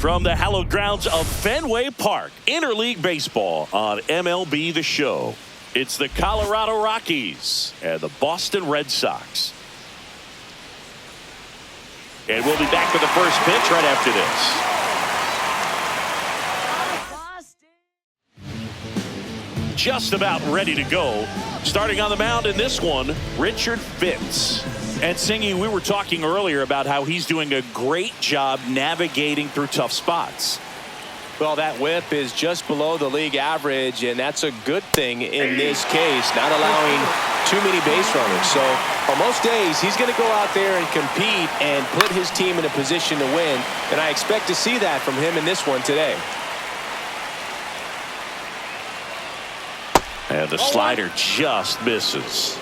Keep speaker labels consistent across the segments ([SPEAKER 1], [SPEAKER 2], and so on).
[SPEAKER 1] From the hallowed grounds of Fenway Park, interleague baseball on MLB The Show. It's the Colorado Rockies and the Boston Red Sox. And we'll be back with the first pitch right after this. Just about ready to go. Starting on the mound in this one, Richard Fitz. And Singy, we were talking earlier about how he's doing a great job navigating through tough spots.
[SPEAKER 2] Well, that whip is just below the league average, and that's a good thing in this case, not allowing too many base runners. So on most days, he's going to go out there and compete and put his team in a position to win, and I expect to see that from him in this one today.
[SPEAKER 1] And the slider just misses.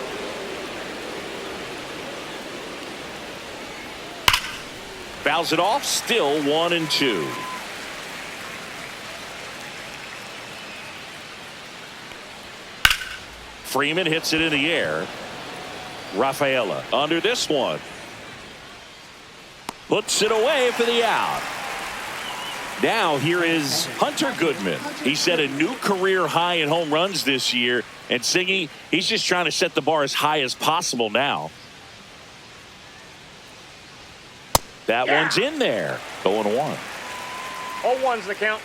[SPEAKER 1] Fouls it off, still 1-2. Freeman hits it in the air. Rafaela under this one. Puts it away for the out. Now here is Hunter Goodman. He set a new career high in home runs this year. And Singy, he's just trying to set the bar as high as possible now. That one's in there. 0-1.
[SPEAKER 3] 0-1's the count.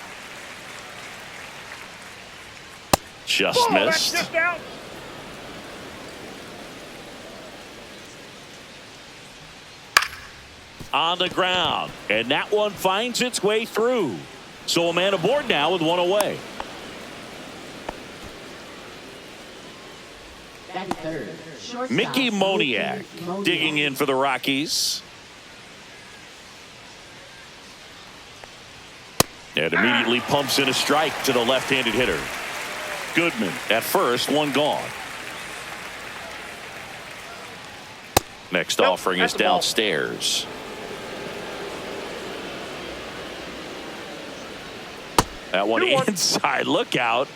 [SPEAKER 1] Just missed.
[SPEAKER 3] That's just out.
[SPEAKER 1] On the ground, and that one finds its way through. So a man aboard now with one away. Mickey Moniak digging in for the Rockies. And immediately pumps in a strike to the left-handed hitter. Goodman at first, one gone. Next offering is downstairs. That one inside. Look out.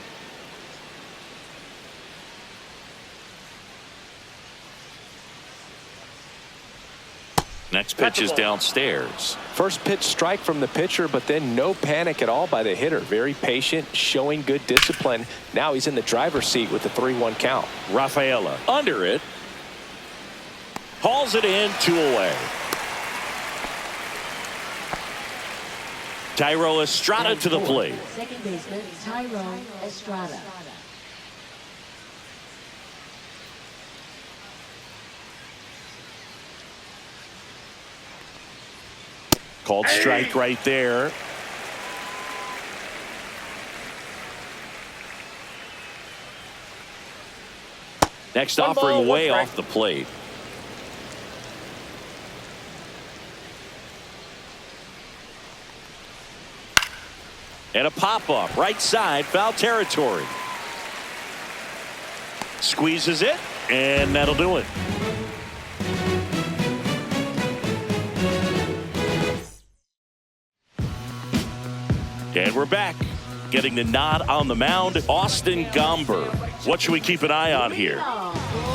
[SPEAKER 1] Next pitch is downstairs.
[SPEAKER 2] First pitch strike from the pitcher, but then no panic at all by the hitter. Very patient, showing good discipline. Now he's in the driver's seat with the 3-1 count.
[SPEAKER 1] Rafaela under it. Hauls it in, 2 away. Tyro Estrada to the plate.
[SPEAKER 4] Second baseman Tyro Estrada.
[SPEAKER 1] Called strike right there. Next offering way off the plate. And a pop-up right side, foul territory. Squeezes it, and that'll do it. And we're back. Getting the nod on the mound, Austin Gomber. What should we keep an eye on here?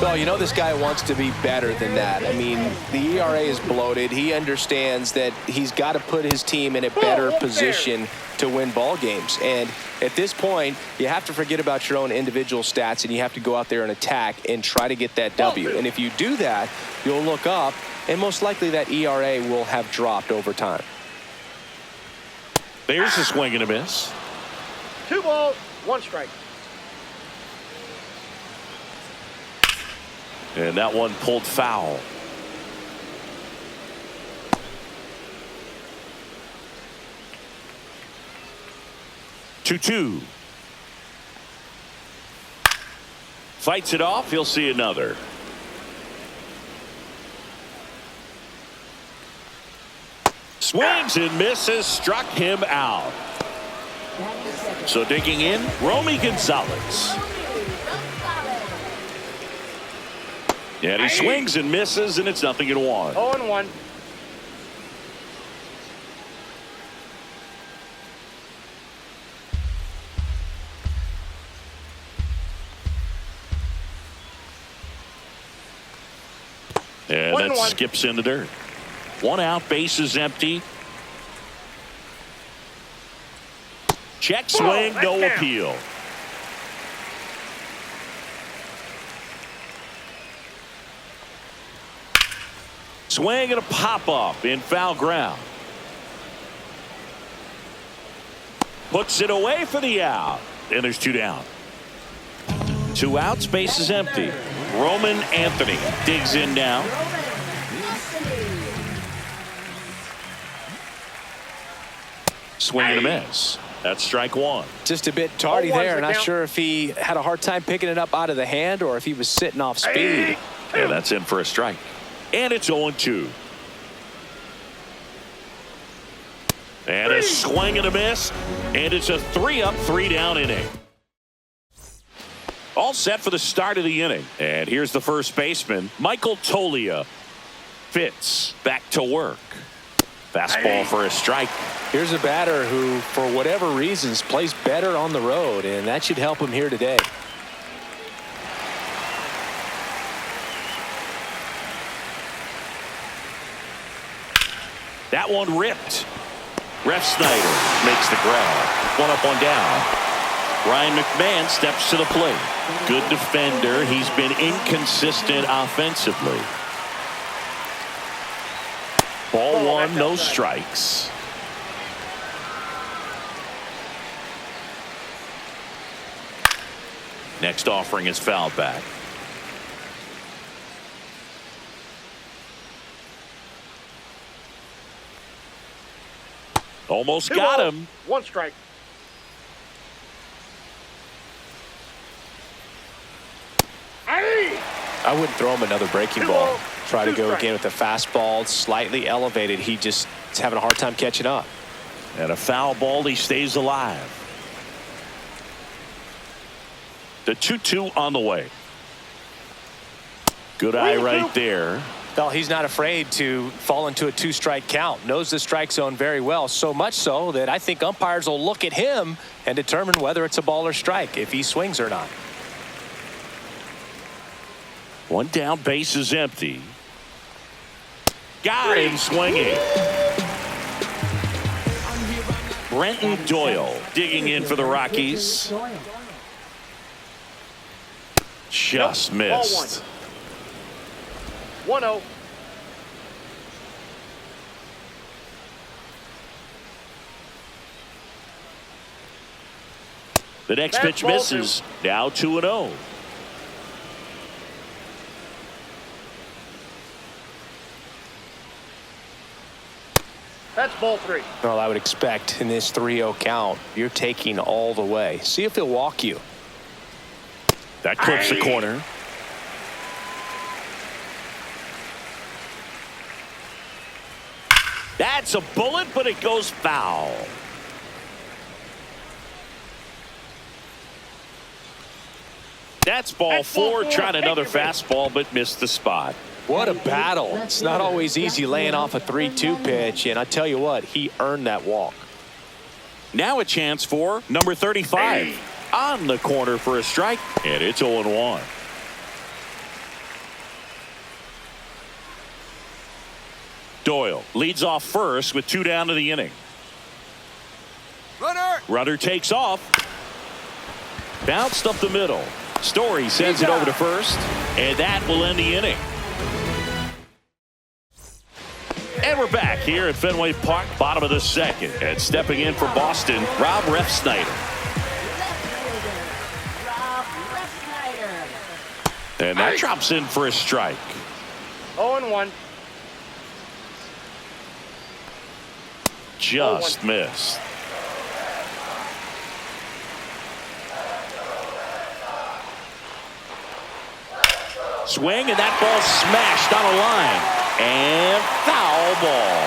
[SPEAKER 2] Well, you know this guy wants to be better than that. I mean, the ERA is bloated. He understands that he's got to put his team in a better position to win ball games. And at this point, you have to forget about your own individual stats, and you have to go out there and attack and try to get that W. And if you do that, you'll look up, and most likely that ERA will have dropped over time.
[SPEAKER 1] There's a swing and a miss.
[SPEAKER 3] 2 balls, 1 strike.
[SPEAKER 1] And that one pulled foul. Two. Fights it off. He'll see another. Swings and misses. Struck him out. So digging in, Romy Gonzalez. And he swings and misses, and it's 0-1.
[SPEAKER 3] 0-1.
[SPEAKER 1] And that skips in the dirt. 1 out, base is empty. Check swing, no
[SPEAKER 3] down.
[SPEAKER 1] appeal. Swing and a pop-up in foul ground. Puts it away for the out. And there's 2 down. 2 outs, base is empty. Roman Anthony digs in now. Swing and a miss. That's strike 1.
[SPEAKER 2] Just a bit tardy
[SPEAKER 3] 0-1's
[SPEAKER 2] there.
[SPEAKER 3] the
[SPEAKER 2] Not
[SPEAKER 3] count.
[SPEAKER 2] sure if he had a hard time picking it up out of the hand or if he was sitting off speed.
[SPEAKER 1] And that's in for a strike. And it's 0-2. And a swing and a miss. And it's a 3-up, 3-down inning. All set for the start of the inning. And here's the first baseman, Michael Toglia. Fitz back to work. Fastball for a strike.
[SPEAKER 2] Here's a batter who, for whatever reasons, plays better on the road, and that should help him here today.
[SPEAKER 1] That one ripped. Refsnyder makes the grab. 1 up, 1 down. Ryan McMahon steps to the plate. Good defender. He's been inconsistent offensively. Ball 1, no strikes. Next offering is fouled back. Almost got him.
[SPEAKER 3] 1 strike.
[SPEAKER 2] I wouldn't throw him another breaking ball. Try to go again with the fastball, slightly elevated. He just is having a hard time catching up.
[SPEAKER 1] And a foul ball, he stays alive. The 2-2 on the way. Good eye right there.
[SPEAKER 2] Well, he's not afraid to fall into a 2-strike count. Knows the strike zone very well, so much so that I think umpires will look at him and determine whether it's a ball or strike, if he swings or not.
[SPEAKER 1] 1 down, base is empty. Got him swinging. Brenton Doyle digging in for the Rockies. Just missed.
[SPEAKER 3] 1-0.
[SPEAKER 1] The next pitch
[SPEAKER 3] Ball
[SPEAKER 1] misses. Now 2-0.
[SPEAKER 3] That's ball 3.
[SPEAKER 2] Well, I would expect in this 3-0 count, you're taking all the way. See if he'll walk you.
[SPEAKER 1] That clips the corner. That's a bullet, but it goes foul. That's ball 4. Tried another fastball, but missed the spot.
[SPEAKER 2] What a battle. It's not always easy laying off a 3-2 pitch, and I tell you what, he earned that walk.
[SPEAKER 1] Now a chance for number 35 on the corner for a strike, and it's 0-1. Doyle leads off first with 2 down to the inning. Runner takes off. Bounced up the middle. Story sends it over to first, and that will end the inning. And we're back here at Fenway Park, bottom of the second. And stepping in for Boston, Rob Refsnyder. And that drops in for a strike.
[SPEAKER 3] 0-1.
[SPEAKER 1] Just missed. Swing, and that ball smashed on a line. And foul ball.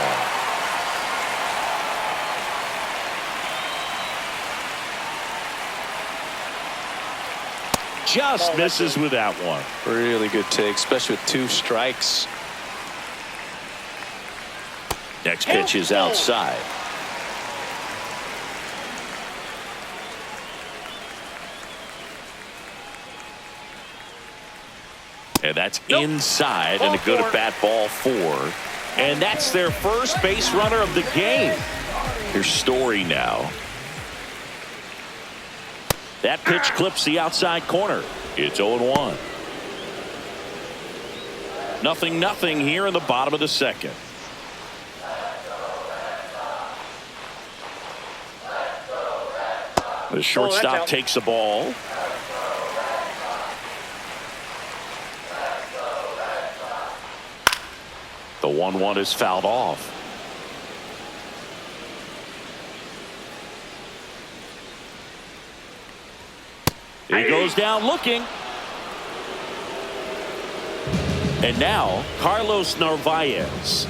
[SPEAKER 1] Just misses with that one.
[SPEAKER 2] Really good take, especially with 2 strikes.
[SPEAKER 1] Next pitch is outside. And that's inside, and a good at-bat, ball 4. And that's their first base runner of the game. Here's Story now. That pitch clips the outside corner. It's 0-1. 0-0 here in the bottom of the second. The shortstop takes the ball. The 1-1 is fouled off. He goes down looking. And now Carlos Narvaez.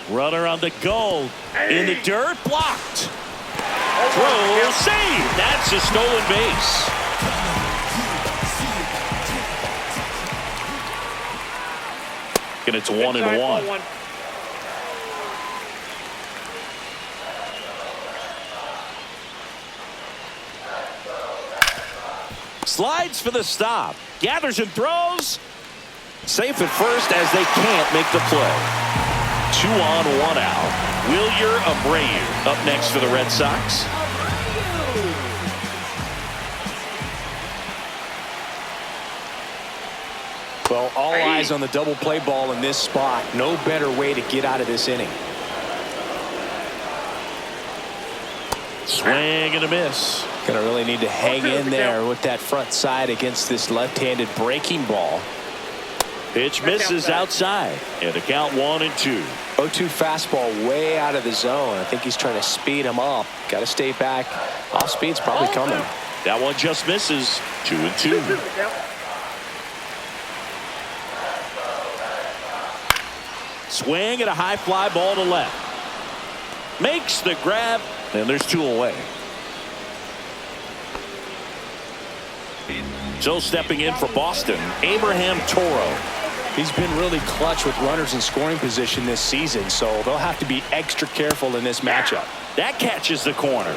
[SPEAKER 1] Runner on the goal. In the dirt, blocked. Throw, save. That's a stolen base. And it's 1-1. Slides for the stop. Gathers and throws. Safe at first as they can't make the play. 2 on, 1 out. Wilyer Abreu up next for the Red Sox.
[SPEAKER 2] Well, all eyes on the double play ball in this spot. No better way to get out of this inning.
[SPEAKER 1] Swing and a miss.
[SPEAKER 2] Gonna really need to hang in there with that front side against this left-handed breaking ball.
[SPEAKER 1] Pitch misses outside. And the count 1-2.
[SPEAKER 2] 0-2 fastball way out of the zone. I think he's trying to speed him up. Got to stay back. Off speed's probably coming.
[SPEAKER 1] That one just misses. 2-2. Swing and a high fly ball to left. Makes the grab. And there's 2 away. So stepping in for Boston, Abraham Toro.
[SPEAKER 2] He's been really clutch with runners in scoring position this season, so they'll have to be extra careful in this matchup.
[SPEAKER 1] That catches the corner.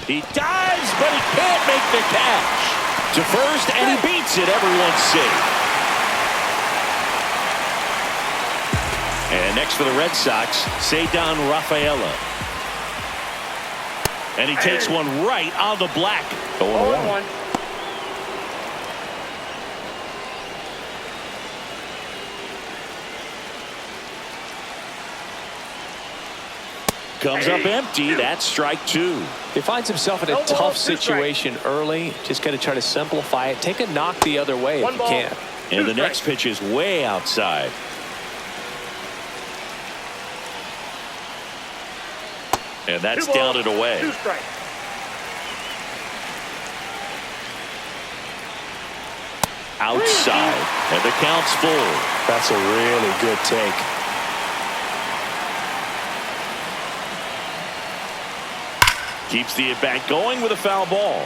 [SPEAKER 1] He dives, but he can't make the catch. To first, and he beats it. Everyone's safe. And next for the Red Sox, Cedar Rafaela. And he takes one right on the black. 0-1. Comes up empty. That's strike 2.
[SPEAKER 2] He finds himself in a tough situation early. Just got to try to simplify it. Take a knock the other way if you can.
[SPEAKER 1] And the next pitch is way outside. And that's down and away. Outside. And the count's full.
[SPEAKER 2] That's a really good take.
[SPEAKER 1] Keeps the at-bat going with a foul ball.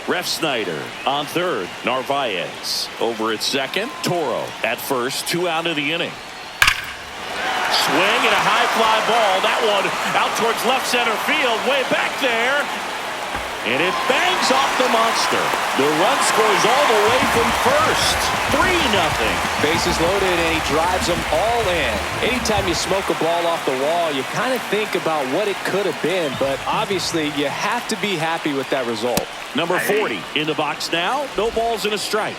[SPEAKER 1] Ref Snyder on third. Narvaez over at second. Toro at first. 2 out of the inning. Swing and a high fly ball. That one out towards left center field. Way back there. And it bangs off the monster. The run scores all the way from first. 3-0.
[SPEAKER 2] Bases loaded, and he drives them all in. Anytime you smoke a ball off the wall, you kind of think about what it could have been, but obviously you have to be happy with that result.
[SPEAKER 1] Number 40 in the box now. No balls and a strike.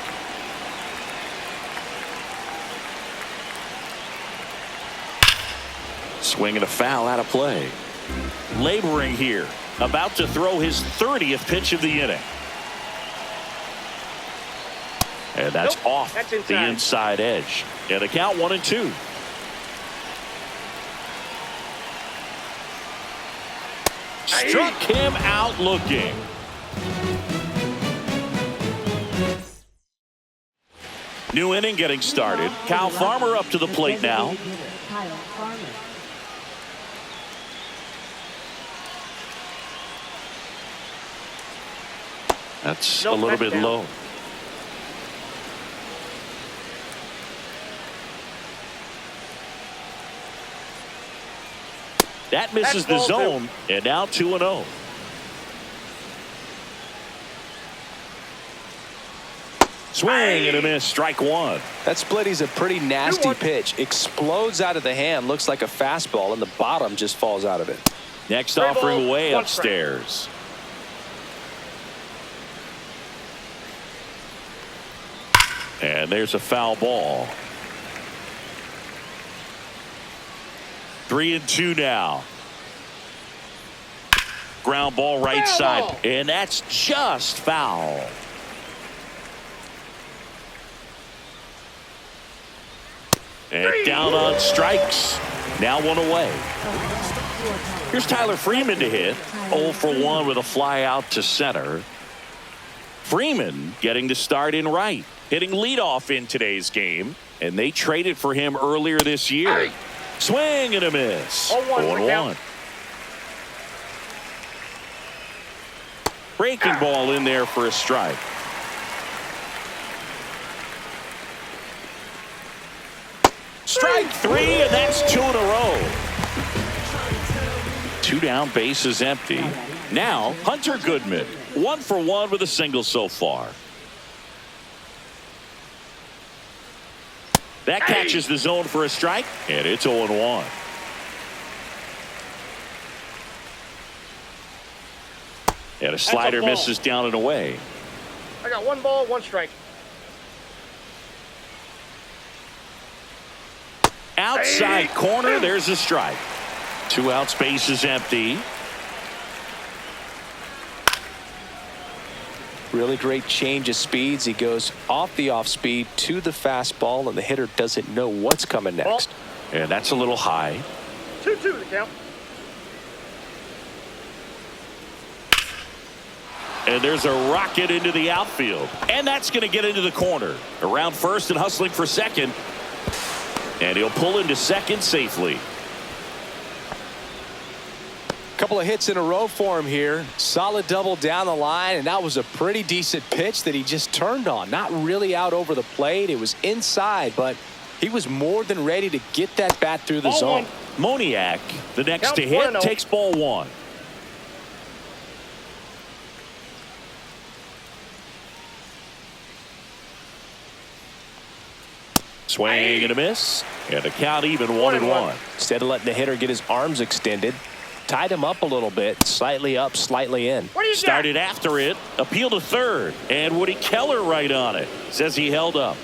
[SPEAKER 1] Swing and a foul out of play. Laboring here. About to throw his 30th pitch of the inning. And that's off the inside edge. And the count 1-2. Struck him out looking. New inning getting started. Kyle Farmer up to the plate now. That's a little bit low. That misses the zone, and now 2-0. Swing and a miss, strike one.
[SPEAKER 2] That split is a pretty nasty pitch. Explodes out of the hand, looks like a fastball, and the bottom just falls out of it.
[SPEAKER 1] Next
[SPEAKER 3] Three
[SPEAKER 1] offering
[SPEAKER 3] ball,
[SPEAKER 1] way
[SPEAKER 3] one
[SPEAKER 1] upstairs. And there's a foul ball. 3-2 now. Ground ball right
[SPEAKER 3] Foul
[SPEAKER 1] side.
[SPEAKER 3] ball.
[SPEAKER 1] And that's just foul. And down on strikes. Now one away. Here's Tyler Freeman to hit. 0 for 1 with a fly out to center. Freeman getting the start in right. Hitting leadoff in today's game. And they traded for him earlier this year. Swing and a miss.
[SPEAKER 3] 0-1.
[SPEAKER 1] Breaking ball in there for a strike. Strike 3, and that's 2 in a row. 2 down, bases empty. Now, Hunter Goodman, 1 for 1 with a single so far. That catches the zone for a strike, and it's 0-1. And a slider misses down and away.
[SPEAKER 3] I got 1 ball, 1 strike.
[SPEAKER 1] Outside corner, there's a strike. 2 outs, bases empty.
[SPEAKER 2] Really great change of speeds. He goes off the off speed to the fastball, and the hitter doesn't know what's coming next.
[SPEAKER 1] And that's a little high.
[SPEAKER 3] 2-2 the count.
[SPEAKER 1] And there's a rocket into the outfield. And that's going to get into the corner. Around first and hustling for second. And he'll pull into second safely.
[SPEAKER 2] Couple of hits in a row for him here. Solid double down the line, and that was a pretty decent pitch that he just turned on. Not really out over the plate. It was inside, but he was more than ready to get that bat through the zone.
[SPEAKER 1] Moniak, the next
[SPEAKER 3] Count
[SPEAKER 1] to hit,
[SPEAKER 3] 1-0.
[SPEAKER 1] takes ball 1. Swing and a miss. And the count even 1-1.
[SPEAKER 2] Instead of letting the hitter get his arms extended, tied him up a little bit, slightly up, slightly in.
[SPEAKER 3] What do you
[SPEAKER 1] Started after it, appeal to third, and Woody Keller right on it. Says he held up.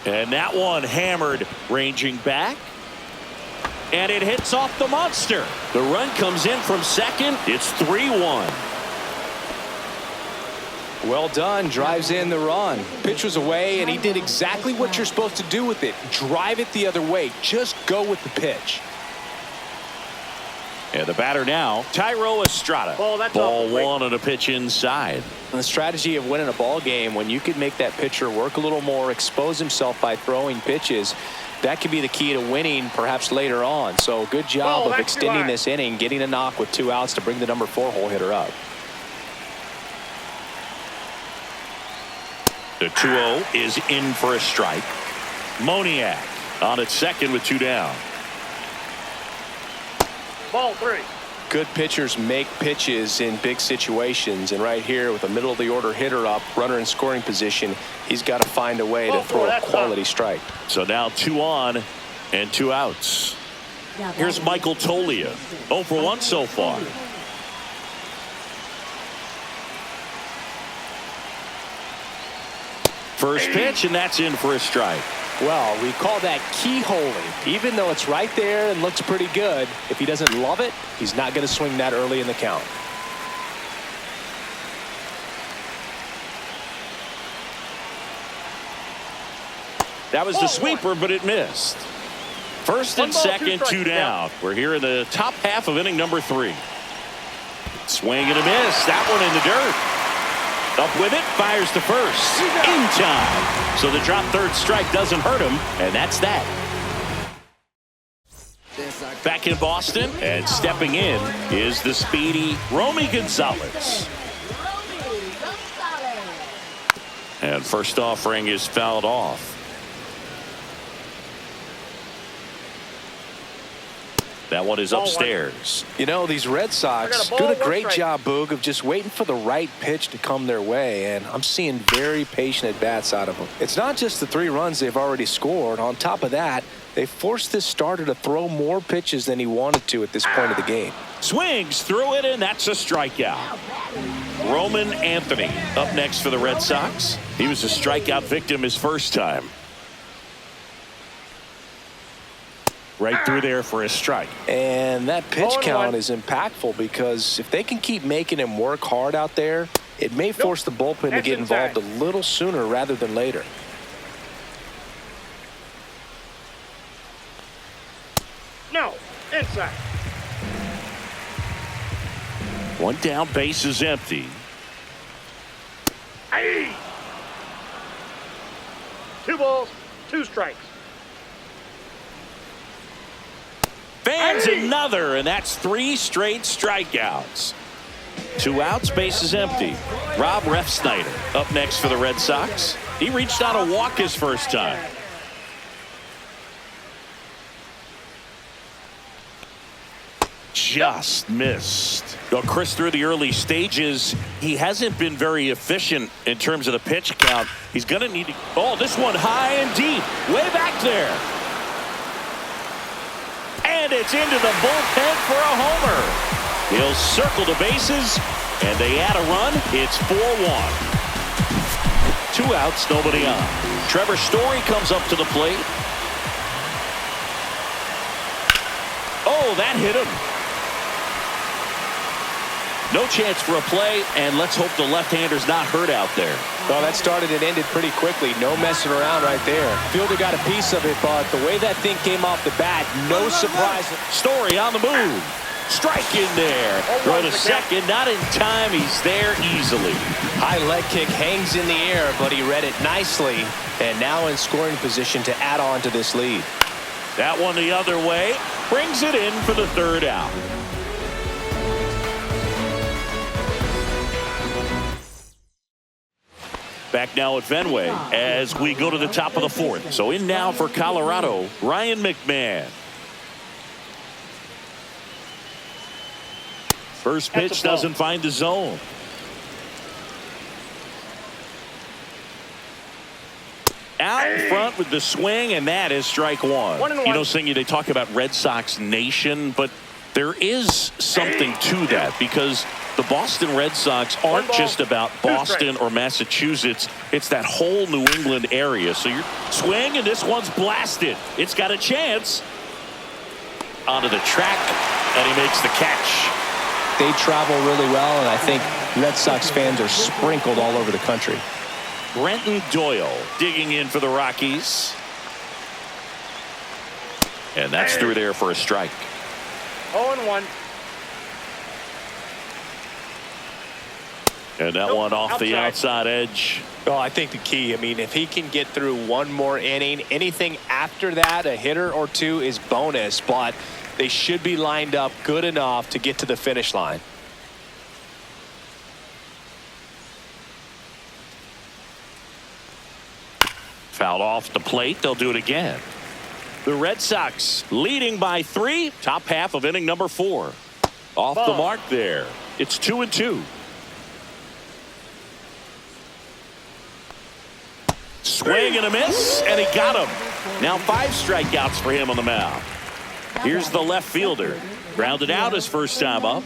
[SPEAKER 1] And that one hammered, ranging back. And it hits off the monster. The run comes in from second. It's 3-1.
[SPEAKER 2] Well done. Drives in the run. Pitch was away, and he did exactly what you're supposed to do with it. Drive it the other way. Just go with the pitch.
[SPEAKER 1] And the batter now, Tyro Estrada.
[SPEAKER 3] Ball, that's
[SPEAKER 1] Ball
[SPEAKER 3] off the plate.
[SPEAKER 1] 1 on a pitch inside.
[SPEAKER 2] And the strategy of winning a ball game, when you could make that pitcher work a little more, expose himself by throwing pitches, that could be the key to winning perhaps later on. So good job of extending this inning, getting a knock with 2 outs to bring the number 4 hole hitter up.
[SPEAKER 1] The 2-0 is in for a strike. Moniak on at second with 2 down.
[SPEAKER 3] Ball 3.
[SPEAKER 2] Good pitchers make pitches in big situations, and right here with a middle of the order hitter up, runner in scoring position, he's got to find a way to throw a quality strike.
[SPEAKER 1] So now 2 on and 2 outs. Here's Michael Tolia. 0 for 1 so far. First pitch, and that's in for a strike.
[SPEAKER 2] Well, we call that keyholing. Even though it's right there and looks pretty good, if he doesn't love it, he's not going to swing that early in the count.
[SPEAKER 1] That was the sweeper, but it missed. First and second, 2 down. We're here in the top half of inning number 3. Swing and a miss. That one in the dirt. Up with it, fires to first. In time. So the drop third strike doesn't hurt him, and that's that. Back in Boston, and stepping in is the speedy Romy Gonzalez. And first offering is fouled off. That one is upstairs.
[SPEAKER 2] You know, these Red Sox doing a great job, Boog, of just waiting for the right pitch to come their way, and I'm seeing very patient at-bats out of them. It's not just the 3 runs they've already scored. On top of that, they forced this starter to throw more pitches than he wanted to at this point of the game.
[SPEAKER 1] Swings through it, and that's a strikeout. Roman Anthony up next for the Red Sox. He was a strikeout victim his first time. Right through there for a strike.
[SPEAKER 2] And that pitch count is impactful because if they can keep making him work hard out there, it may force the bullpen to get involved a little sooner rather than later.
[SPEAKER 3] No, inside.
[SPEAKER 1] One down, base is empty.
[SPEAKER 3] Aye. 2 balls, 2 strikes.
[SPEAKER 1] Fans another, and that's 3 straight strikeouts. 2 outs, base is empty. Rob Refsnyder up next for the Red Sox. He reached on a walk his first time. Just missed. Well, Chris, through the early stages, he hasn't been very efficient in terms of the pitch count. He's going to need to. Oh, this one high and deep, way back there. And it's into the bullpen for a homer. He'll circle the bases, and they add a run. It's 4-1. 2 outs, nobody on. Trevor Story comes up to the plate. Oh, that hit him. No chance for a play, and let's hope the left-hander's not hurt out there.
[SPEAKER 2] Well, that started and ended pretty quickly. No messing around right there. Fielder got a piece of it, but the way that thing came off the bat, no surprise.
[SPEAKER 1] Story on the move. Strike in there. Throw to second, not in time. He's there easily.
[SPEAKER 2] High leg kick hangs in the air, but he read it nicely, and now in scoring position to add on to this lead.
[SPEAKER 1] That one the other way. Brings it in for the 3rd out. Back now at Fenway as we go to the top of the 4th. So in now for Colorado, Ryan McMahon. First pitch doesn't find the zone. Out in front with the swing, and that is strike 1. You know, Singy, they talk about Red Sox Nation, but there is something to that because the Boston Red Sox aren't just about Boston or Massachusetts. It's that whole New England area. So you're swinging, and this one's blasted. It's got a chance. Onto the track, and he makes the catch.
[SPEAKER 2] They travel really well, and I think Red Sox fans are sprinkled all over the country.
[SPEAKER 1] Brenton Doyle digging in for the Rockies. And that's through there for a strike.
[SPEAKER 3] 0-1.
[SPEAKER 1] And that one off the outside edge.
[SPEAKER 2] Well, I think the key, I mean, if he can get through one more inning, anything after that, a hitter or 2 is bonus, but they should be lined up good enough to get to the finish line.
[SPEAKER 1] Fouled off the plate. They'll do it again. The Red Sox leading by 3. Top half of inning number 4. Off the mark there. It's 2-2. Swing and a miss, and he got him. Now 5 strikeouts for him on the mound. Here's the left fielder. Grounded out his first time up.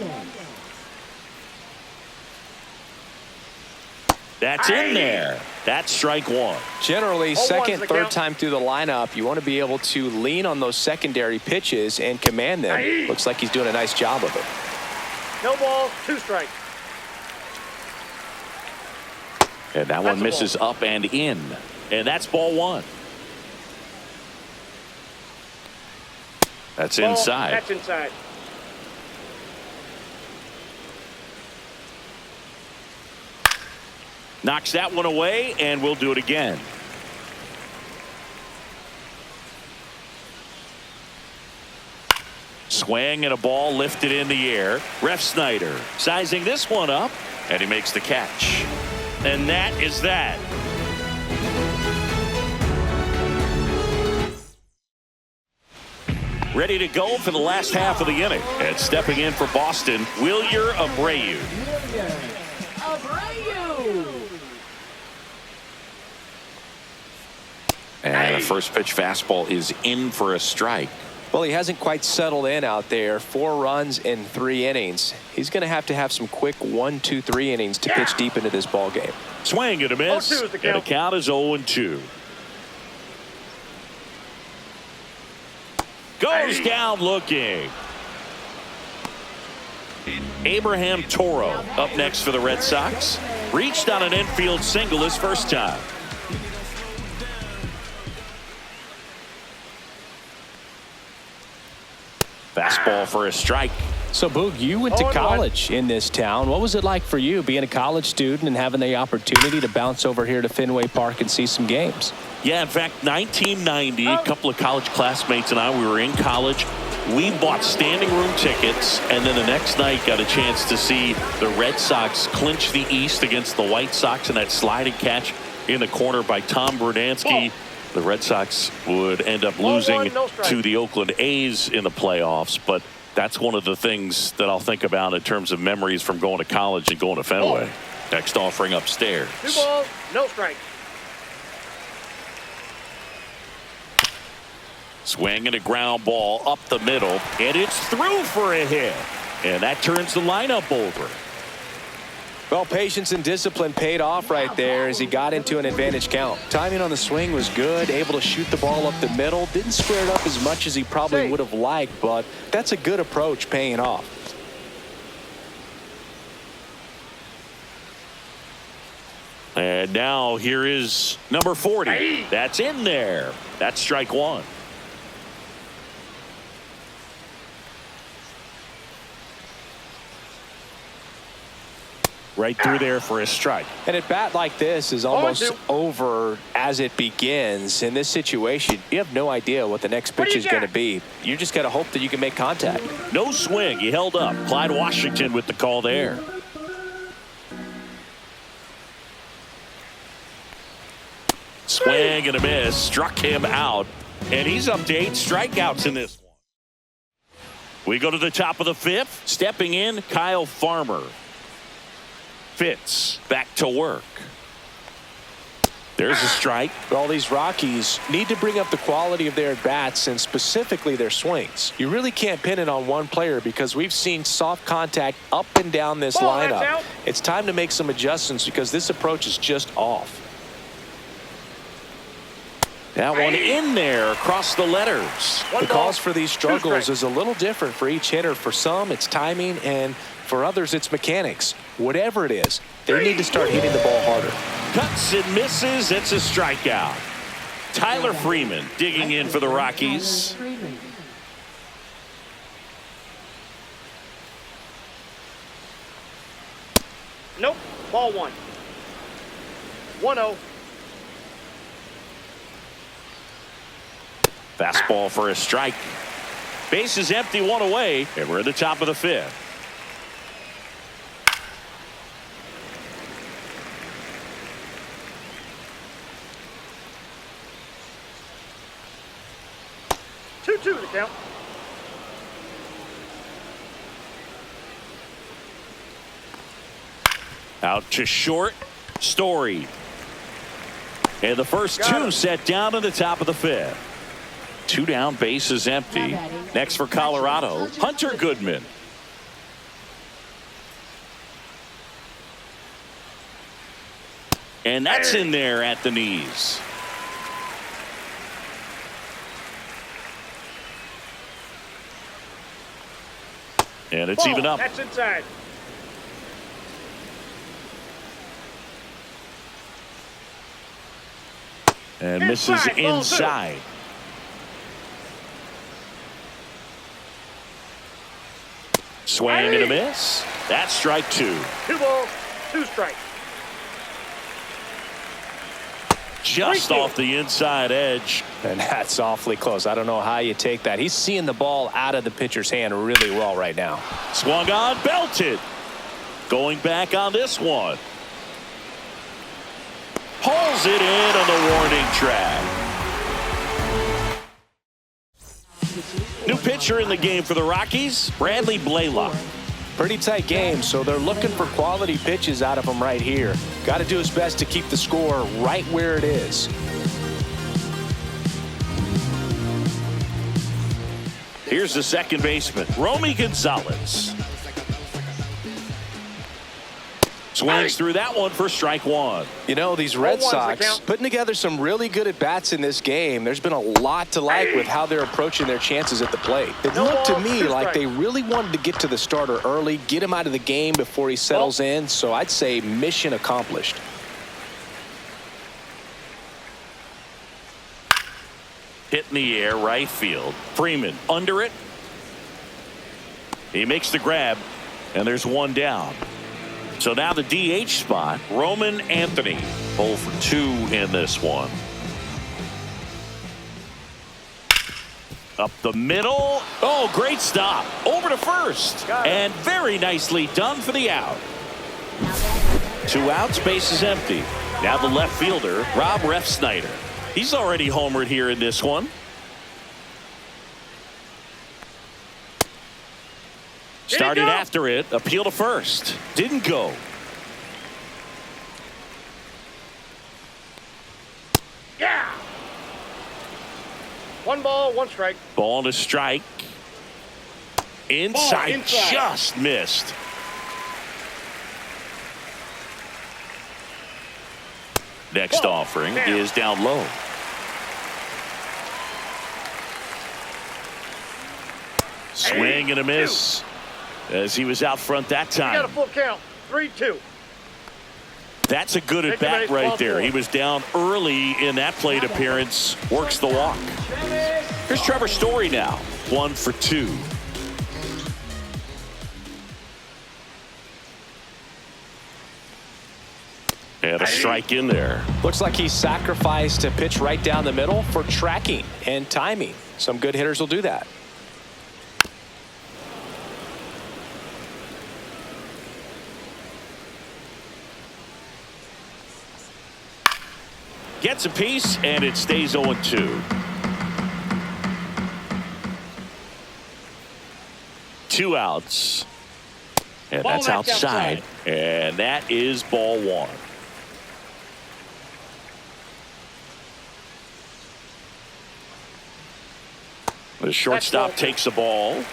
[SPEAKER 1] That's in there. That's strike 1.
[SPEAKER 2] Generally, second, third time through the lineup, you want to be able to lean on those secondary pitches and command them. Looks like he's doing a nice job of it.
[SPEAKER 3] No ball, 2 strikes.
[SPEAKER 1] And that one misses up and in. And that's ball 1. That's inside.
[SPEAKER 3] That's inside.
[SPEAKER 1] Knocks that one away, and we'll do it again. Swing and a ball lifted in the air. Refsnyder sizing this one up, and he makes the catch. And that is that. ready to go for the last half of the inning. And stepping in for Boston, Wilyer Abreu. And a first pitch fastball is in for a strike.
[SPEAKER 2] Well, he hasn't quite settled in out there. 4 runs in 3 innings. He's going to have some quick 1, 2, 3 innings to pitch deep into this ball game.
[SPEAKER 1] Swing and a miss.
[SPEAKER 3] 0-2 is the count.
[SPEAKER 1] And the count is 0-2. Goes down looking. Abraham Toro up next for the Red Sox. Reached on an infield single his first time. Fastball for a strike.
[SPEAKER 2] So, Boog, you went to college in this town. What was it like for you being a college student and having the opportunity to bounce over here to Fenway Park and see some games?
[SPEAKER 1] Yeah, in fact, 1990, a couple of college classmates and I, we were in college. We bought standing room tickets, and then the next night got a chance to see the Red Sox clinch the East against the White Sox in that sliding catch in the corner by Tom Brudansky. The Red Sox would end up losing to the Oakland A's in the playoffs, but that's one of the things that I'll think about in terms of memories from going to college and going to Fenway. Next offering upstairs.
[SPEAKER 3] 2 balls, no strikes.
[SPEAKER 1] Swing and a ground ball up the middle, and it's through for a hit. And that turns the lineup over.
[SPEAKER 2] Well, patience and discipline paid off right there as he got into an advantage count. Timing on the swing was good, able to shoot the ball up the middle. Didn't square it up as much as he probably would have liked, but that's a good approach paying off.
[SPEAKER 1] And now here is number 40. That's in there. That's strike 1. Right through there for a strike.
[SPEAKER 2] And at bat like this is almost over as it begins. In this situation, you have no idea what the next pitch is going to be. You just got to hope that you can make contact.
[SPEAKER 1] No swing. He held up. Clyde Washington with the call there. Swing and a miss. Struck him out. And he's up to 8 strikeouts in this one. We go to the top of the 5th. Stepping in, Kyle Farmer. Fitz back to work. There's a strike.
[SPEAKER 2] All these Rockies need to bring up the quality of their bats and specifically their swings. You really can't pin it on one player because we've seen soft contact up and down this lineup. It's time to make some adjustments because this approach is just off.
[SPEAKER 1] That one in there across the letters.
[SPEAKER 2] The cause for these struggles is a little different for each hitter. For some, it's timing, and for others, it's mechanics. Whatever it is, they need to start hitting the ball harder.
[SPEAKER 1] Cuts and misses. It's a strikeout. Tyler Freeman digging in for the Rockies.
[SPEAKER 3] Nope. Ball 1. 1-0.
[SPEAKER 1] Fastball for a strike. Base is empty, 1 away, and we're at the top of the 5th.
[SPEAKER 3] Two to count.
[SPEAKER 1] Out to short, Story. And the first 2 set down at the top of the 5th. 2 down, base is empty. Next for Colorado, Hunter Goodman. And that's in there at the knees. And it's even up.
[SPEAKER 3] That's inside.
[SPEAKER 1] And misses inside. Swing and a miss. That's strike 2.
[SPEAKER 3] 2 balls, 2 strikes.
[SPEAKER 1] Just off the inside edge.
[SPEAKER 2] And that's awfully close. I don't know how you take that. He's seeing the ball out of the pitcher's hand really well right now.
[SPEAKER 1] Swung on, belted. Going back on this one. Pulls it in on the warning track. New pitcher in the game for the Rockies, Bradley Blaylock.
[SPEAKER 2] Pretty tight game, so they're looking for quality pitches out of him right here. Got to do his best to keep the score right where it is.
[SPEAKER 1] Here's the second baseman, Romy Gonzalez. Swings through that one for strike one.
[SPEAKER 2] You know, these Red Sox putting together some really good at-bats in this game. There's been a lot to like with how they're approaching their chances at the plate. It looked to me like they really wanted to get to the starter early, get him out of the game before he settles in. So I'd say mission accomplished.
[SPEAKER 1] Hit in the air, right field. Freeman under it. He makes the grab, and there's one down. So now the DH spot, Roman Anthony, 0 for 2 in this one. Up the middle. Oh, great stop. Over to first. And very nicely done for the out. 2 outs, base is empty. Now the left fielder, Rob Refsnyder. He's already homered here in this one. Started after it, appeal to first. Didn't go.
[SPEAKER 3] Yeah. 1 ball, 1 strike.
[SPEAKER 1] Ball to strike. Inside, just missed. Next offering is down low. Swing and a miss. As he was out front that time.
[SPEAKER 3] You got a full count. 3-2.
[SPEAKER 1] That's a good at bat right there. He was down early in that plate appearance. Works the walk. Here's Trevor Story now. 1 for 2. And a strike in there.
[SPEAKER 2] Looks like he sacrificed a pitch right down the middle for tracking and timing. Some good hitters will do that.
[SPEAKER 1] Gets a piece, and it stays 0-2. 2 outs. And that's outside. And that is ball 1. The shortstop takes the ball.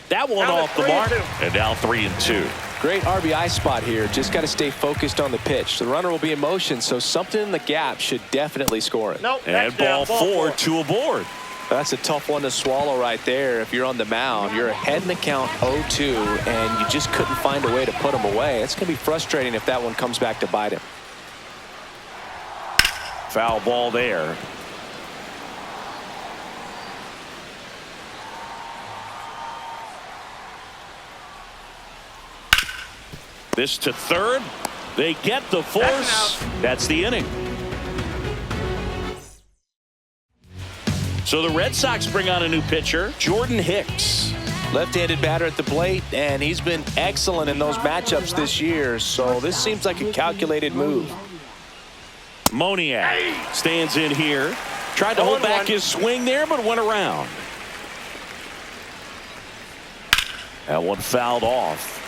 [SPEAKER 1] That one off the mark, and now 3-2.
[SPEAKER 2] Great RBI spot here. Just got to stay focused on the pitch. The runner will be in motion, so something in the gap should definitely score it.
[SPEAKER 3] Nope,
[SPEAKER 1] and ball 4, 2 aboard.
[SPEAKER 2] That's a tough one to swallow right there. If you're on the mound, you're ahead in the count 0-2, and you just couldn't find a way to put him away. It's going to be frustrating if that one comes back to bite him.
[SPEAKER 1] Foul ball there. This to third. They get the force. That's the inning. So the Red Sox bring on a new pitcher, Jordan Hicks.
[SPEAKER 2] Left-handed batter at the plate, and he's been excellent in those matchups this year, so this seems like a calculated move.
[SPEAKER 1] Moniak stands in here. Tried to hold back his swing there, but went around. That one fouled off.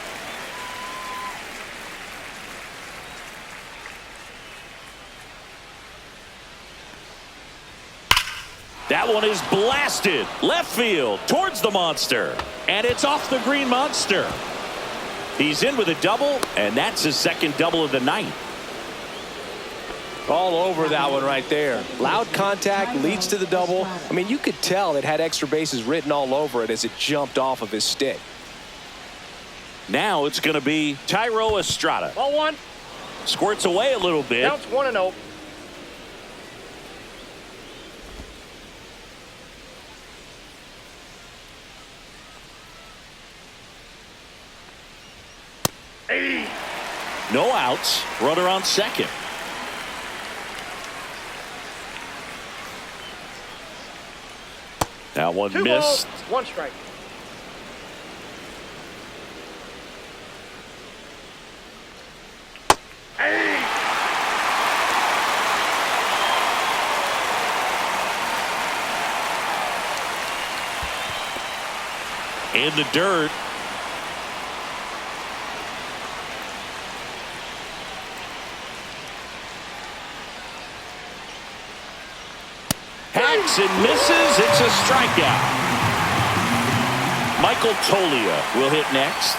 [SPEAKER 1] That one is blasted left field towards the monster, and it's off the green monster. He's in with a double, and that's his second double of the night.
[SPEAKER 2] All over that one right there. Loud contact leads to the double. I mean, you could tell it had extra bases written all over it as it jumped off of his stick.
[SPEAKER 1] Now it's going to be Tyro Estrada.
[SPEAKER 3] Ball 1.
[SPEAKER 1] Squirts away a little bit.
[SPEAKER 3] Counts 1-0.
[SPEAKER 1] No outs. Runner on second. That one
[SPEAKER 3] 2
[SPEAKER 1] missed.
[SPEAKER 3] balls, 1 strike.
[SPEAKER 1] In the dirt. Hacks and misses. It's a strikeout. Michael Tolia will hit next.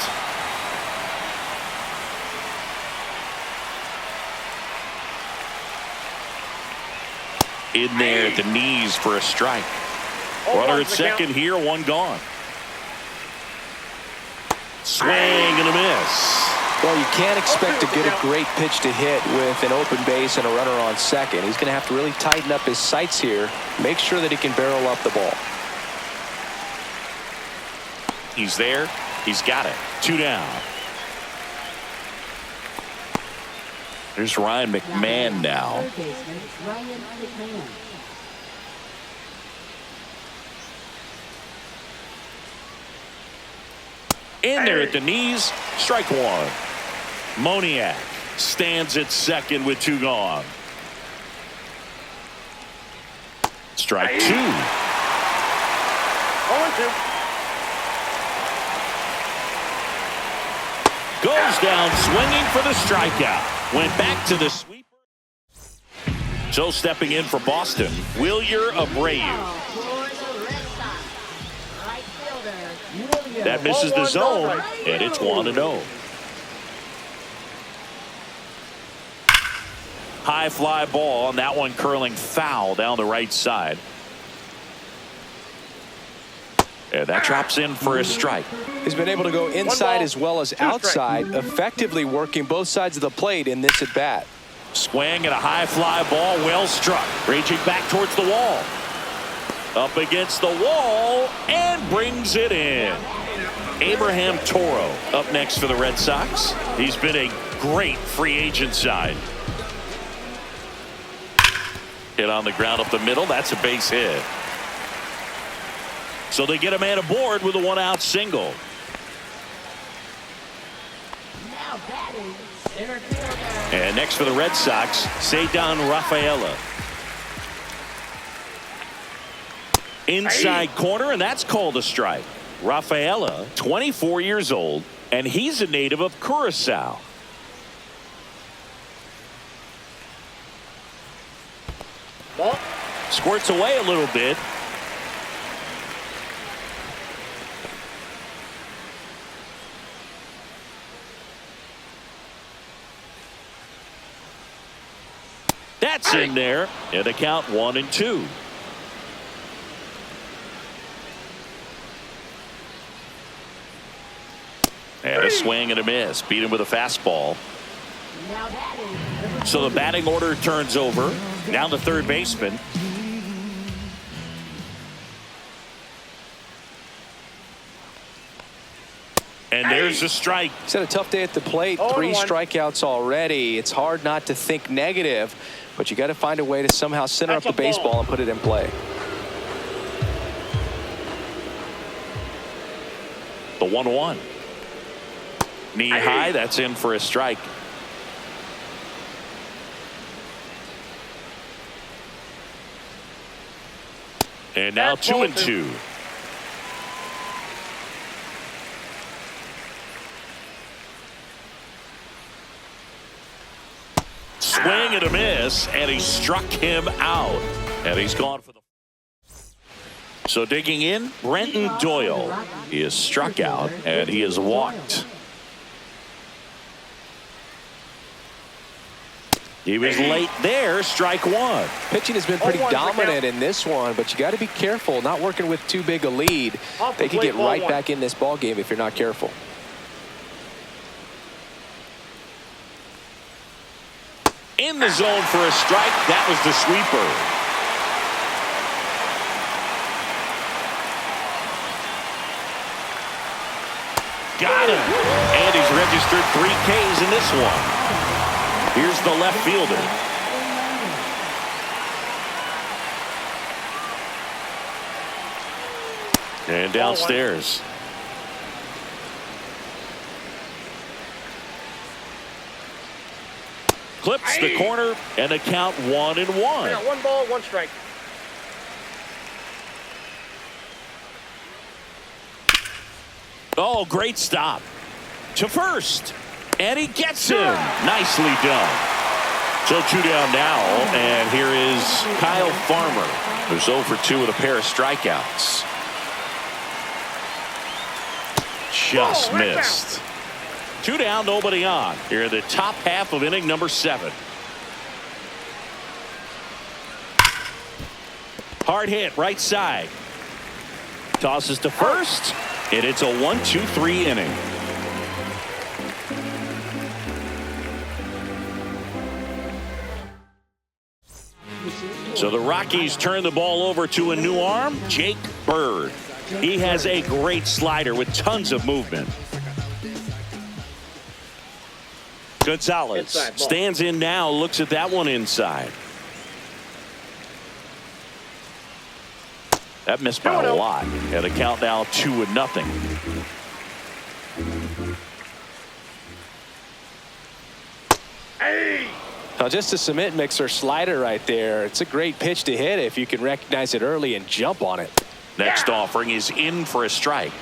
[SPEAKER 1] In there at the knees for a strike. Runner at second here, one gone. Swing and a miss.
[SPEAKER 2] Well, you can't expect to get a great pitch to hit with an open base and a runner on second. He's going to have to really tighten up his sights here. Make sure that he can barrel up the ball.
[SPEAKER 1] He's there. He's got it. 2 down. There's Ryan McMahon now.
[SPEAKER 4] Third baseman, Ryan McMahon.
[SPEAKER 1] In there at the knees. Strike one. Moniak stands at second with 2 gone. Strike 2.
[SPEAKER 3] 0-2.
[SPEAKER 1] Goes down swinging for the strikeout. Went back to the sweeper. So stepping in for Boston, Wilyer Abreu. That misses the zone, and it's 1-0. High fly ball, and that one curling foul down the right side. And that drops in for a strike.
[SPEAKER 2] He's been able to go inside as well as outside, effectively working both sides of the plate in this at-bat.
[SPEAKER 1] Swing and a high fly ball, well struck. Raging back towards the wall. Up against the wall, and brings it in. Abraham Toro up next for the Red Sox. He's been a great free agent side. Hit on the ground up the middle. That's a base hit. So they get a man aboard with a 1-out single.
[SPEAKER 4] Now batting, center fielder.
[SPEAKER 1] And next for the Red Sox, Ceddanne Rafaela. Inside corner, and that's called a strike. Rafaela, 24 years old, and he's a native of Curacao.
[SPEAKER 3] Ball.
[SPEAKER 1] Squirts away a little bit. That's in there, and the count 1-2. And a swing and a miss. Beat him with a fastball.
[SPEAKER 4] Now batting.
[SPEAKER 1] So the batting order turns over. Down to third baseman. And there's a strike.
[SPEAKER 2] He's had a tough day at the plate. 3 strikeouts already. It's hard not to think negative, but you got to find a way to somehow center up the baseball and put it in play.
[SPEAKER 1] The 1-1. Knee high, that's in for a strike. And now 2-2. Swing and a miss, and he struck him out. And he's gone for the. So digging in, Brenton Doyle. He is struck out, and he is walked. He was late there, strike 1.
[SPEAKER 2] Pitching has been pretty dominant in this one, but you got to be careful, not working with too big a lead. They could get right back in this ball game if you're not careful.
[SPEAKER 1] In the zone for a strike. That was the sweeper. Got him. And he's registered 3 Ks in this one. Here's the left fielder. And downstairs. Clips the corner, and a count 1-1.
[SPEAKER 3] 1 ball, 1 strike.
[SPEAKER 1] Oh, great stop. To first. And he gets him. Nicely done. So 2 down now. And here is Kyle Farmer, who's 0 for 2 with a pair of strikeouts. Just missed. 2 down, nobody on. Here in the top half of inning number 7. Hard hit, right side. Tosses to first, and it's a 1-2-3 inning. So the Rockies turn the ball over to a new arm, Jake Bird. He has a great slider with tons of movement. Gonzalez stands in now, looks at that one inside. That missed by a lot. And the count now 2-0.
[SPEAKER 2] Now just a cement mixer slider right there. It's a great pitch to hit if you can recognize it early and jump on it.
[SPEAKER 1] Next offering is in for a strike.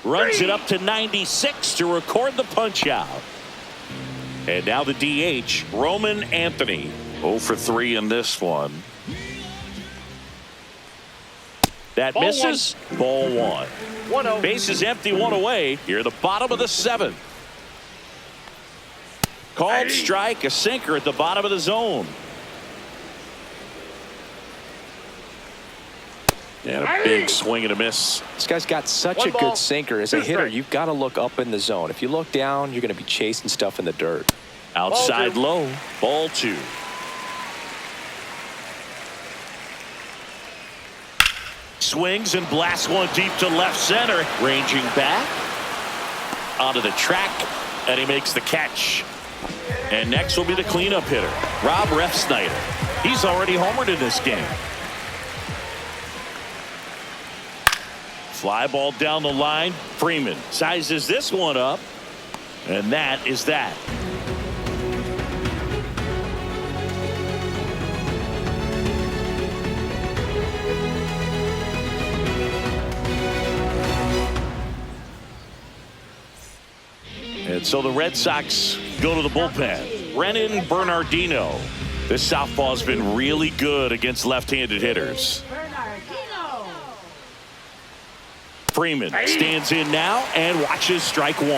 [SPEAKER 1] Runs it up to 96 to record the punch out. And now the DH, Roman Anthony. 0 for 3 in this one. That misses. Ball 1.
[SPEAKER 3] 1-0.
[SPEAKER 1] Base is empty, 1 away. Here, the bottom of the 7th. Called strike, a sinker at the bottom of the zone. And a big swing and a miss.
[SPEAKER 2] This guy's got such a good sinker. As a hitter, you've got to look up in the zone. If you look down, you're going to be chasing stuff in the dirt.
[SPEAKER 1] Outside low. Ball 2. Swings and blasts one deep to left center. Ranging back onto the track, and he makes the catch. And next will be the cleanup hitter, Rob Refsnyder. He's already homered in this game. Fly ball down the line. Freeman sizes this one up, and that is that. And so the Red Sox go to the bullpen. Brennan Bernardino. This southpaw has been really good against left-handed hitters. Freeman stands in now and watches strike 1.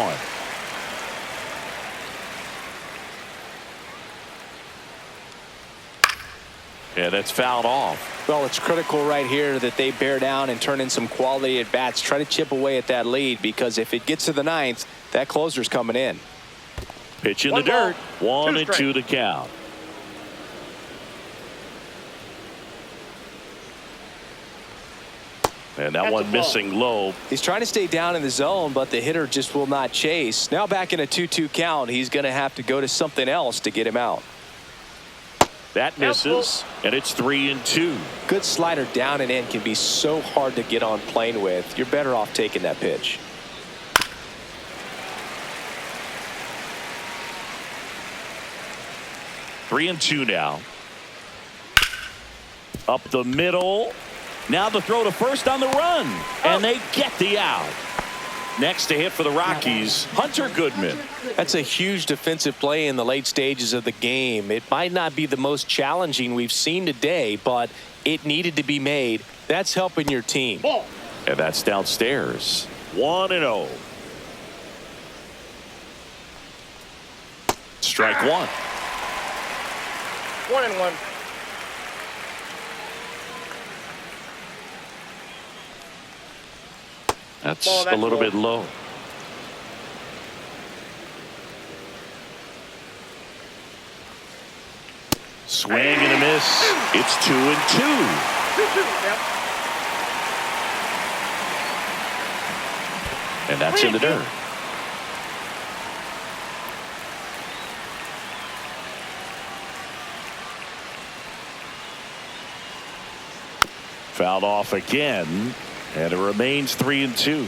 [SPEAKER 1] Yeah, that's fouled off.
[SPEAKER 2] Well, it's critical right here that they bear down and turn in some quality at bats. Try to chip away at that lead, because if it gets to the 9th, that closer's coming in.
[SPEAKER 1] Pitch in the dirt. 1-2 to count. And that one missing low.
[SPEAKER 2] He's trying to stay down in the zone, but the hitter just will not chase. Now back in a 2-2 count, he's going to have to go to something else to get him out.
[SPEAKER 1] That misses, and it's 3-2.
[SPEAKER 2] Good slider down and in can be so hard to get on plane with. You're better off taking that pitch.
[SPEAKER 1] Three and 2 now. Up the middle. Now the throw to first on the run. And they get the out. Next to hit for the Rockies, Hunter Goodman.
[SPEAKER 2] That's a huge defensive play in the late stages of the game. It might not be the most challenging we've seen today, but it needed to be made. That's helping your team.
[SPEAKER 1] And that's downstairs. 1-0. Strike 1.
[SPEAKER 3] 1-1.
[SPEAKER 1] That's a little bit low. Swing and a miss. It's 2-2. And that's in the dirt. Fouled off again. And it remains 3-2.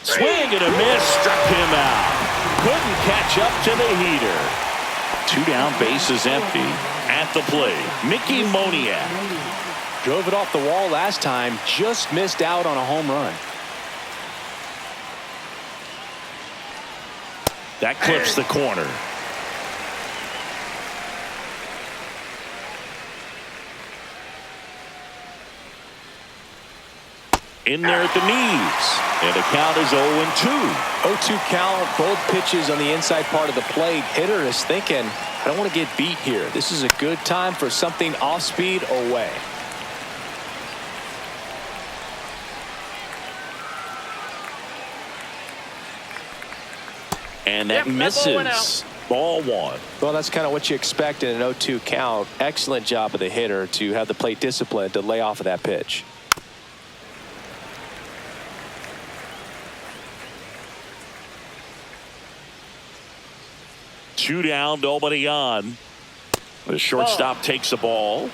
[SPEAKER 1] Swing and a miss. Struck him out. Couldn't catch up to the heater. 2 down, bases empty. At the plate, Mickey Moniak.
[SPEAKER 2] Drove it off the wall last time, just missed out on a home run.
[SPEAKER 1] That clips the corner. In there at the knees. And the count is 0-2.
[SPEAKER 2] 0-2 count, both pitches on the inside part of the plate. Hitter is thinking, I don't want to get beat here. This is a good time for something off speed away.
[SPEAKER 1] And that misses. Ball one.
[SPEAKER 2] Well, that's kind of what you expect in an 0-2 count. Excellent job of the hitter to have the plate discipline to lay off of that pitch.
[SPEAKER 1] Two down, nobody on. The shortstop takes the ball.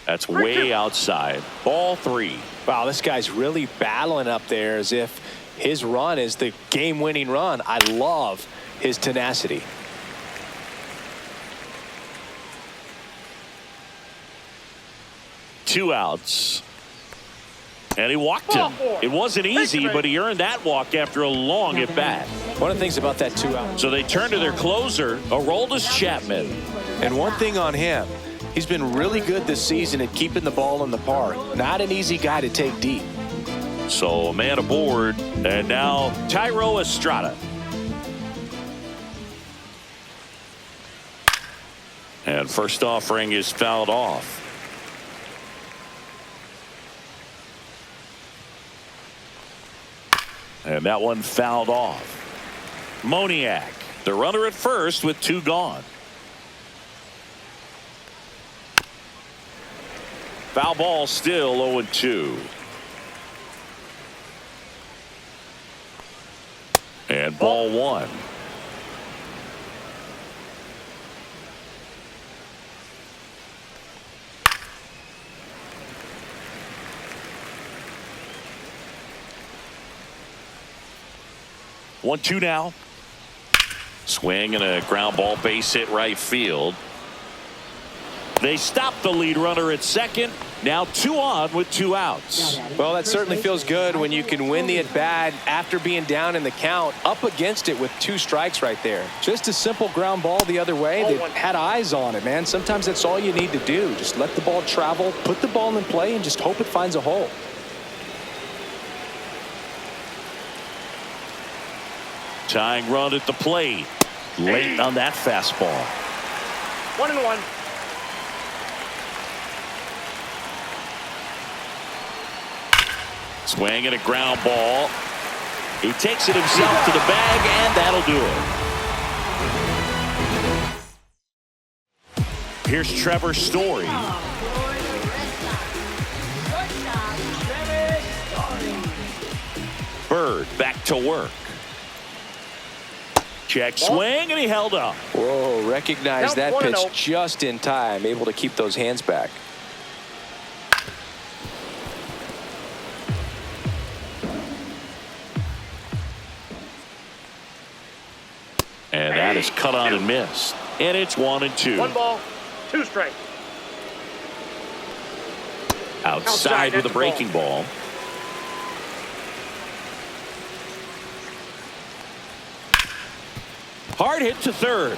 [SPEAKER 1] That's way outside. Ball three.
[SPEAKER 2] Wow, this guy's really battling up there as if his run is the game-winning run. I love his tenacity.
[SPEAKER 1] Two outs. And he walked him. It wasn't easy, but he earned that walk after a long at bat.
[SPEAKER 2] One of the things about that 2 out.
[SPEAKER 1] So they turn to their closer, Aroldis Chapman.
[SPEAKER 2] And one thing on him, he's been really good this season at keeping the ball in the park. Not an easy guy to take deep.
[SPEAKER 1] So a man aboard, and now Thairo Estrada. And first offering is fouled off. And that one fouled off. Moniak, the runner at first with two gone. Foul ball still 0-2. And ball one. 1-2 now. Swing and a ground ball, base hit right field. They stop the lead runner at second. Now 2 on with 2 outs.
[SPEAKER 2] Well, that certainly feels good when you can win the at bat after being down in the count, up against it with 2 strikes right there. Just a simple ground ball the other way. They had eyes on it, man. Sometimes that's all you need to do. Just let the ball travel, put the ball in play, and just hope it finds a hole.
[SPEAKER 1] Tying run at the plate. Late on that fastball.
[SPEAKER 3] 1-1.
[SPEAKER 1] Swing and a ground ball. He takes it himself to the bag, and that'll do it. Here's Trevor Story. Bird back to work. Check swing, and he held up.
[SPEAKER 2] Whoa, recognized that pitch just in time, able to keep those hands back.
[SPEAKER 1] And that is cut on and missed. And it's 1-2.
[SPEAKER 3] 1 ball, 2 strikes.
[SPEAKER 1] Outside with a breaking ball. Hard hit to third.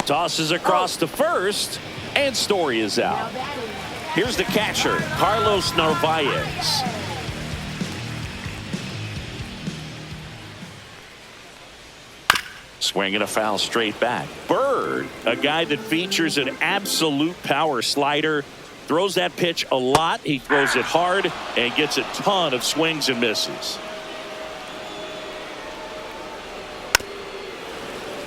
[SPEAKER 1] Tosses across to first, and Story is out. Here's the catcher, Carlos Narvaez. Swinging a foul straight back. Bird, a guy that features an absolute power slider, throws that pitch a lot. He throws it hard and gets a ton of swings and misses.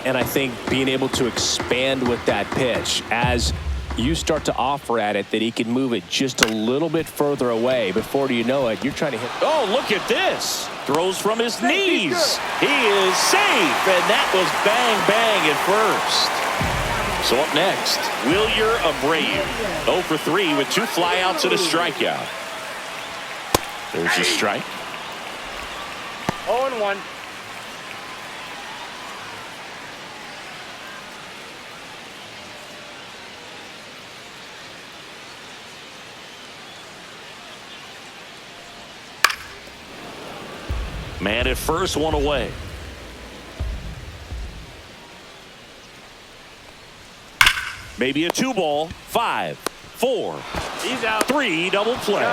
[SPEAKER 2] And I think being able to expand with that pitch as you start to offer at it, that he can move it just a little bit further away. Before you know it, you're trying to hit.
[SPEAKER 1] Oh, look at this. Throws from his knees. He is safe, and that was bang, bang at first. So up next, Wilyer Abreu. 0 for 3 with 2 flyouts and a strikeout. There's a strike. 2
[SPEAKER 3] 2 0-1.
[SPEAKER 1] Man at first, one away. Maybe a 2-ball, 5, 4,
[SPEAKER 3] He's out.
[SPEAKER 1] 3, double play.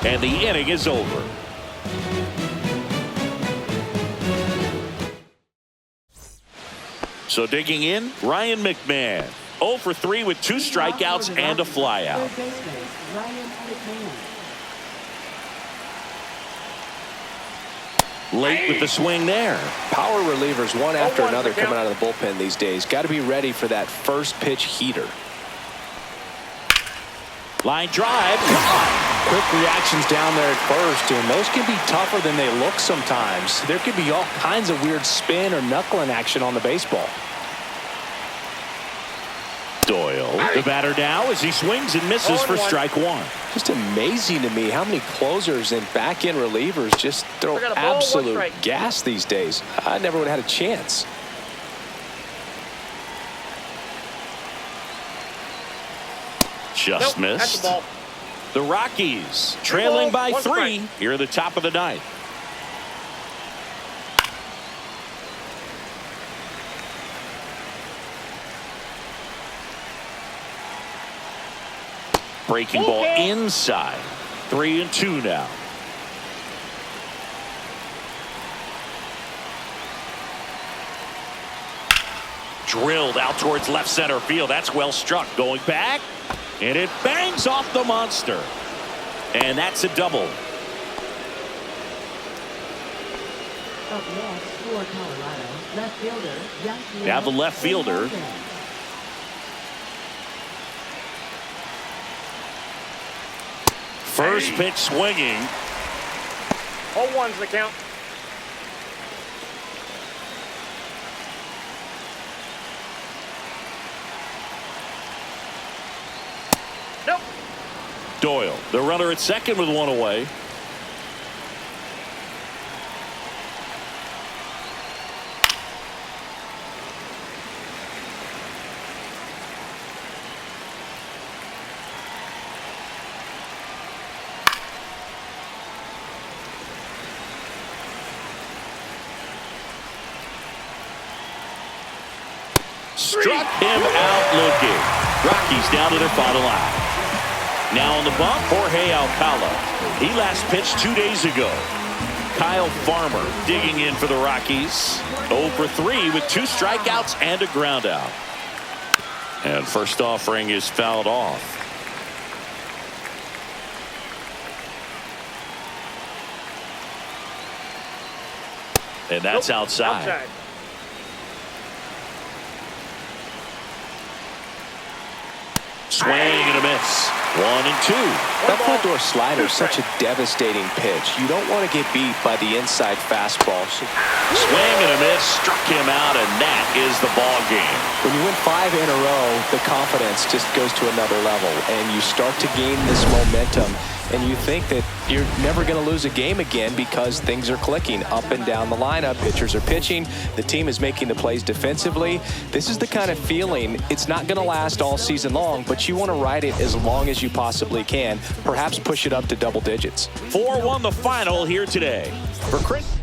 [SPEAKER 1] And the inning is over. So digging in, Ryan McMahon. 0 for 3 with 2 strikeouts and a flyout.
[SPEAKER 4] Third baseman, Ryan McMahon.
[SPEAKER 1] Late with the swing there.
[SPEAKER 2] Power relievers one after
[SPEAKER 3] 0-1
[SPEAKER 2] another
[SPEAKER 3] the count.
[SPEAKER 2] coming out of the bullpen these days. Got to be ready for that first pitch heater.
[SPEAKER 1] Line drive. Gone.
[SPEAKER 5] Quick reactions down there at first, and those can be tougher than they look sometimes. There could be all kinds of weird spin or knuckling action on the baseball.
[SPEAKER 1] Doyle, the batter now as he swings and misses for
[SPEAKER 3] 0-1.
[SPEAKER 1] strike 1.
[SPEAKER 2] Just amazing to me how many closers and back-end relievers just throw
[SPEAKER 3] I got a ball, 1
[SPEAKER 2] absolute
[SPEAKER 3] strike.
[SPEAKER 2] gas these days. I never would have had a chance.
[SPEAKER 1] Just
[SPEAKER 3] Nope, that's
[SPEAKER 1] missed.
[SPEAKER 3] the ball.
[SPEAKER 1] The Rockies trailing by
[SPEAKER 3] 1
[SPEAKER 1] 3
[SPEAKER 3] strike.
[SPEAKER 1] here at the top of the 9th. Breaking ball inside. 3-2 now. Drilled out towards left center field. That's well struck. Going back. And it bangs off the monster. And that's a double.
[SPEAKER 4] Up next for Colorado, left fielder, Yasiel
[SPEAKER 1] Now the left fielder.
[SPEAKER 4] Hernandez.
[SPEAKER 1] First pitch swinging.
[SPEAKER 3] 0-1's the count. Nope.
[SPEAKER 1] Doyle, the runner at second with 1 away. Struck him out looking. Rockies down to their final out. Now on the bump, Jorge Alcala. He last pitched 2 days ago. Kyle Farmer digging in for the Rockies. 0 for 3 with 2 strikeouts and a ground out. And first offering is fouled off. And that's outside.
[SPEAKER 3] Outside.
[SPEAKER 1] Swing and a miss. 1-2.
[SPEAKER 2] That front door slider is such a devastating pitch. You don't want to get beat by the inside fastball.
[SPEAKER 1] Swing and a miss. Struck him out, and that is the ball game.
[SPEAKER 2] When you win 5 in a row, the confidence just goes to another level, and you start to gain this momentum, and you think that you're never going to lose a game again because things are clicking up and down the lineup. Pitchers are pitching. The team is making the plays defensively. This is the kind of feeling, it's not going to last all season long, but you want to ride it as long as you possibly can, perhaps push it up to double digits.
[SPEAKER 1] 4-1 the final here today. For Chris.